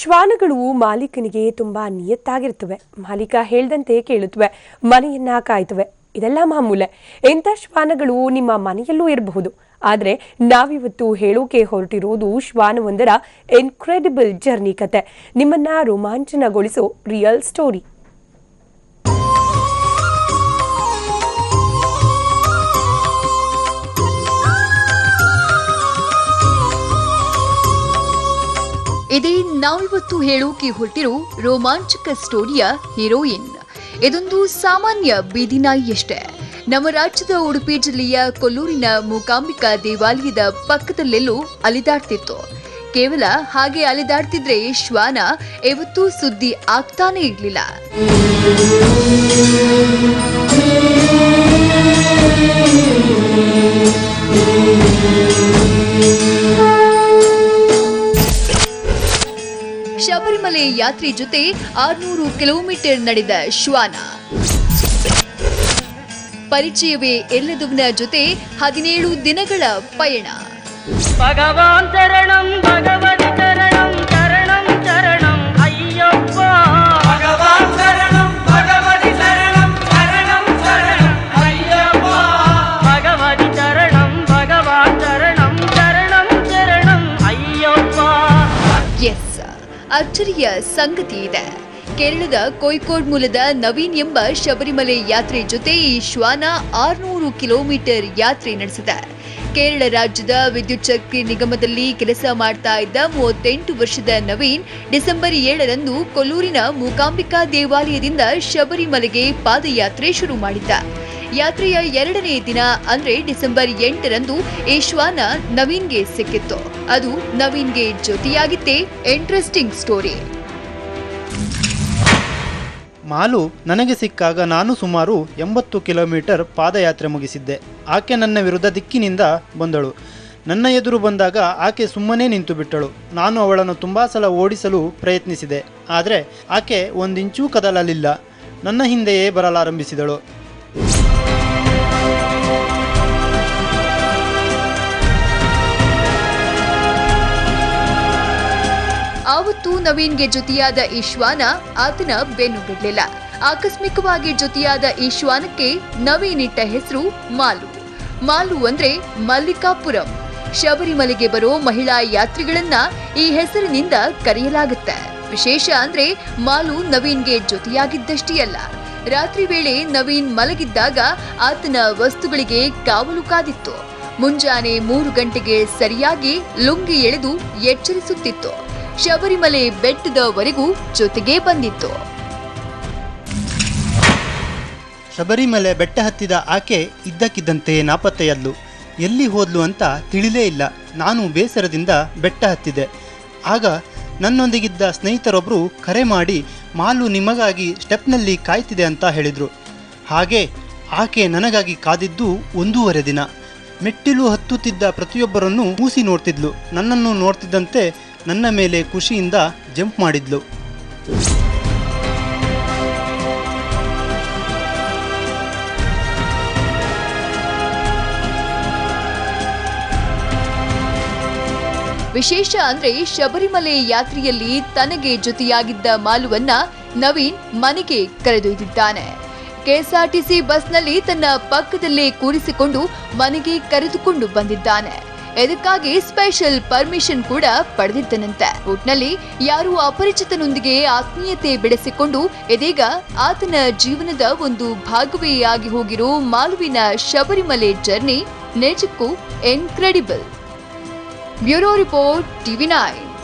ಶ್ವಾನಗಳು ಮಾಲೀಕನಿಗೆ ತುಂಬಾ ನಿಯತ್ತಾಗಿರುತ್ತವೆ. ಮಾಲೀಕ ಹೇಳ್ದಂತೆ ಕೇಳುತ್ತವೆ, ಮನೆಯನ್ನ ಕಾಯ್ತವೆ. ಇದೆಲ್ಲ ಮಾಮೂಲೆ. ಇಂಥ ಶ್ವಾನಗಳು ನಿಮ್ಮ ಮನೆಯಲ್ಲೂ ಇರಬಹುದು. ಆದರೆ ನಾವಿವತ್ತು ಹೇಳೋಕೆ ಹೊರಟಿರೋದು ಶ್ವಾನವೊಂದರ ಇನ್ಕ್ರೆಡಿಬಲ್ ಜರ್ನಿ ಕತೆ. ನಿಮ್ಮನ್ನ ರೋಮಾಂಚನಗೊಳಿಸೋ ರಿಯಲ್ ಸ್ಟೋರಿ. ಇದೇ ನಾವಿವತ್ತು ಹೇಳೋಕೆ ಹೊರಟಿರೋ ರೋಮಾಂಚಕ ಸ್ಟೋರಿಯ ಹೀರೋಯಿನ್. ಇದೊಂದು ಸಾಮಾನ್ಯ ಬೀದಿ ನಾಯಿಯಷ್ಟೇ. ನಮ್ಮ ರಾಜ್ಯದ ಉಡುಪಿ ಜಿಲ್ಲೆಯ ಕೊಲ್ಲೂರಿನ ಮೂಕಾಂಬಿಕಾ ದೇವಾಲಯದ ಪಕ್ಕದಲ್ಲೆಲ್ಲೋ ಅಲಿದಾಡ್ತಿತ್ತು. ಕೇವಲ ಹಾಗೆ ಅಲಿದಾಡ್ತಿದ್ರೆ ಶ್ವಾನ ಯಾವತ್ತೂ ಸುದ್ದಿ ಆಗ್ತಾನೆ ಇರ್ಲಿಲ್ಲ. ಶಬರಿಮಲೆ ಯಾತ್ರೆ ಜೊತೆ 600 ಕಿಲೋಮೀಟರ್ ನಡೆದ ಶ್ವಾನ. ಪರಿಚಯವೇ ಇಲ್ಲದವನ ಜೊತೆ 17 ದಿನಗಳ ಪಯಣ. ಭಗವಾನ್ ಚರಣಂ ಭಗವತಿ ಚರಣಂ ಚರಣಂ ಚರಣಂ ಅಯ್ಯಪ್ಪ. ಭಗವಾನ್ ಚರಣಂ ಭಗವತಿ ಚರಣಂ ಚರಣಂ ಚರಣಂ ಅಯ್ಯಪ್ಪ. ಭಗವತಿ ಚರಣಂ ಭಗವಾನ್ ಚರಣಂ ಚರಣಂ ಚರಣಂ ಅಯ್ಯಪ್ಪ. ಎಸ್, ಅಚ್ಚರಿಯ ಸಂಗತಿ ಇದೆ. ಕೇರಳದ ಕೋಯಿಕೋಡ್ ಮೂಲದ ನವೀನ್ ಎಂಬ ಶಬರಿಮಲೆ ಯಾತ್ರೆ ಜೊತೆ ಈ ಶ್ವಾನ 600 ಕಿಲೋಮೀಟರ್ ಯಾತ್ರೆ ನಡೆಸಿದೆ. ಕೇರಳ ರಾಜ್ಯದ ವಿದ್ಯುತ್ ಶಕ್ತಿ ನಿಗಮದಲ್ಲಿ ಕೆಲಸ ಮಾಡ್ತಾ ಇದ್ದ 38 ವರ್ಷದ ನವೀನ್ ಡಿಸೆಂಬರ್ 7ರಂದು ಕೊಲ್ಲೂರಿನ ಮೂಕಾಂಬಿಕಾ ದೇವಾಲಯದಿಂದ ಶಬರಿಮಲೆಗೆ ಪಾದಯಾತ್ರೆ ಶುರು ಮಾಡಿದ್ದ. ಯಾತ್ರೆಯ 2ನೇ ದಿನ ಅಂದ್ರೆ ಡಿಸೆಂಬರ್ 8ರಂದು ಈ ಶ್ವಾನ ನವೀನ್ಗೆ ಸಿಕ್ಕಿತ್ತು. ಅದು ನವೀನ್ಗೆ ಜೊತೆಯಾಗಿತ್ತೇ ಇಂಟ್ರೆಸ್ಟಿಂಗ್ ಸ್ಟೋರಿ. ಮಾಲು ನನಗೆ ಸಿಕ್ಕಾಗ ನಾನು ಸುಮಾರು 80 ಕಿಲೋಮೀಟರ್ ಪಾದಯಾತ್ರೆ ಮುಗಿಸಿದ್ದೆ. ಆಕೆ ನನ್ನ ವಿರುದ್ಧ ದಿಕ್ಕಿನಿಂದ ಬಂದಳು. ನನ್ನ ಎದುರು ಬಂದಾಗ ಆಕೆ ಸುಮ್ಮನೆ ನಿಂತು ಬಿಟ್ಟಳು. ನಾನು ಅವಳನ್ನು ತುಂಬ ಸಲ ಓಡಿಸಲು ಪ್ರಯತ್ನಿಸಿದೆ. ಆದರೆ ಆಕೆ ಒಂದಿಂಚೂ ಕದಲಲಿಲ್ಲ. ನನ್ನ ಹಿಂದೆಯೇ ಬರಲಾರಂಭಿಸಿದಳು. ಆವತ್ತು ನವೀನ್ಗೆ ಜೊತೆಯಾದ ಈ ಶ್ವಾನ ಆತನ ಬೆನ್ನು ಬಿಡಲಿಲ್ಲ. ಆಕಸ್ಮಿಕವಾಗಿ ಜೊತೆಯಾದ ಈ ಶ್ವಾನಕ್ಕೆ ನವೀನ್ ಇಟ್ಟ ಹೆಸರು ಮಾಲು. ಮಾಲು ಅಂದ್ರೆ ಮಲ್ಲಿಕಾಪುರಂ. ಶಬರಿಮಲೆಗೆ ಬರೋ ಮಹಿಳಾ ಯಾತ್ರಿಗಳನ್ನ ಈ ಹೆಸರಿನಿಂದ ಕರೆಯಲಾಗುತ್ತೆ. ವಿಶೇಷ ಅಂದ್ರೆ ಮಾಲು ನವೀನ್ಗೆ ಜೊತೆಯಾಗಿದ್ದಷ್ಟೇ ಅಲ್ಲ, ರಾತ್ರಿ ವೇಳೆ ನವೀನ್ ಮಲಗಿದ್ದಾಗ ಆತನ ವಸ್ತುಗಳಿಗೆ ಕಾವಲು ಕಾದಿತ್ತು. ಮುಂಜಾನೆ 3 ಗಂಟೆಗೆ ಸರಿಯಾಗಿ ಲುಂಗಿ ಎಳೆದು ಎಚ್ಚರಿಸುತ್ತಿತ್ತು. ಶಬರಿಮಲೆ ಬೆಟ್ಟದವರೆಗೂ ಜೊತೆಗೇ ಬಂದಿತ್ತು. ಶಬರಿಮಲೆ ಬೆಟ್ಟ ಹತ್ತಿದ ಆಕೆ ಇದ್ದಕ್ಕಿದ್ದಂತೆ ನಾಪತ್ತೆಯದ್ಲು. ಎಲ್ಲಿ ಹೋದ್ಲು ಅಂತ ತಿಳಿಲೇ ಇಲ್ಲ. ನಾನು ಬೇಸರದಿಂದ ಬೆಟ್ಟ ಹತ್ತಿದೆ. ಆಗ ನನ್ನೊಂದಿಗಿದ್ದ ಸ್ನೇಹಿತರೊಬ್ಬರು ಕರೆ ಮಾಡಿ, ಮಾಲು ನಿಮಗಾಗಿ ಸ್ಟೆಪ್ನಲ್ಲಿ ಕಾಯ್ತಿದೆ ಅಂತ ಹೇಳಿದರು. ಹಾಗೆ ಆಕೆ ನನಗಾಗಿ ಕಾದಿದ್ದು 1.5 ದಿನ. ಮೆಟ್ಟಿಲು ಹತ್ತುತ್ತಿದ್ದ ಪ್ರತಿಯೊಬ್ಬರನ್ನು ಮೂಸಿ ನೋಡ್ತಿದ್ಲು. ನನ್ನನ್ನು ನೋಡ್ತಿದ್ದಂತೆ ನನ್ನ ಮೇಲೆ ಖುಷಿಯಿಂದ ಜಂಪ್ ಮಾಡಿದ್ಲು. ವಿಶೇಷ ಅಂದ್ರೆ ಶಬರಿಮಲೆ ಯಾತ್ರೆಯಲ್ಲಿ ತನಗೆ ಜೊತೆಯಾಗಿದ್ದ ಮಾಲುವನ್ನ ನವೀನ್ ಮನೆಗೆ ಕರೆದೊಯ್ದಿದ್ದಾನೆ. ಕೆಎಸ್ಆರ್ಟಿಸಿ ಬಸ್ನಲ್ಲಿ ತನ್ನ ಪಕ್ಕದಲ್ಲೇ ಕೂರಿಸಿಕೊಂಡು ಮನೆಗೆ ಕರೆದುಕೊಂಡು ಬಂದಿದ್ದಾನೆ. ಇದಕ್ಕಾಗಿ ಸ್ಪೆಷಲ್ ಪರ್ಮಿಷನ್ ಕೂಡ ಪಡೆದಿದ್ದನಂತೆ. ಒಟ್ನಲ್ಲಿ ಯಾರು ಅಪರಿಚಿತನೊಂದಿಗೆ ಆತ್ಮೀಯತೆ ಬೆಳೆಸಿಕೊಂಡು ಇದೀಗ ಆತನ ಜೀವನದ ಒಂದು ಭಾಗವೇ ಆಗಿ ಹೋಗಿರೋ ಮಾಲುವಿನ ಶಬರಿಮಲೆ ಜರ್ನಿ ನಿಜಕ್ಕೂ ಇನ್ಕ್ರೆಡಿಬಲ್. Bureau report, TV9.